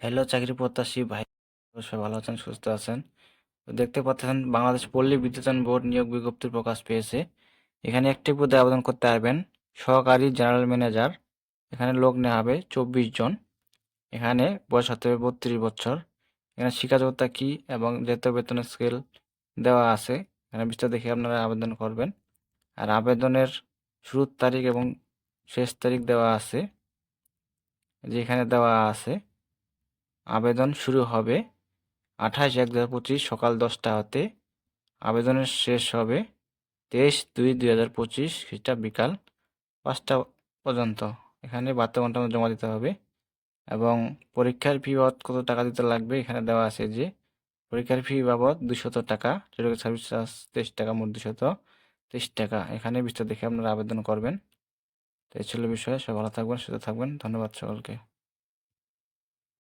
Hello চাকরি প্রত্যাশী ভাই, অবশ্যই ভালো আছেন, সুস্থ আছেন। তো দেখতে পাচ্ছেন বাংলাদেশ পল্লী বিদ্যুতায়ন বোর্ড নিয়োগ বিজ্ঞপ্তি প্রকাশ পেয়েছে। এখানে একটি পদে আবেদন করতে পারবেন, সহকারী জেনারেল ম্যানেজার। এখানে লোক নেওয়া হবে 24 জন। এখানে বয়স হতে হবে 32 বছর। এখানে শিক্ষাযোগ্যতা কি এবং যেহেতু বেতনের স্কেল দেওয়া আছে, এখানে বিস্তারিত দেখে আপনারা আবেদন করবেন। আর আবেদনের শুরুর তারিখ এবং শেষ তারিখ দেওয়া আছে, যেখানে দেওয়া আছে আবেদন শুরু হবে 28/1/2025 সকাল 10টা হতে। আবেদনের শেষ হবে 23/2/2025 খ্রিস্টাব্দ বিকাল 5টা পর্যন্ত। এখানে 72 ঘন্টার মধ্যে জমা দিতে হবে। এবং পরীক্ষার ফি বাবদ কত টাকা দিতে লাগবে এখানে দেওয়া আছে যে পরীক্ষার ফি বাবদ 200 টাকা, যেটাকে সার্ভিস চার্জ 23 টাকা, মোট 223 টাকা। এখানে বিস্তারিত দেখে আপনারা আবেদন করবেন। তো এই ছিল বিষয়। সবাই ভালো থাকবেন, সুস্থ থাকবেন। ধন্যবাদ সকলকে।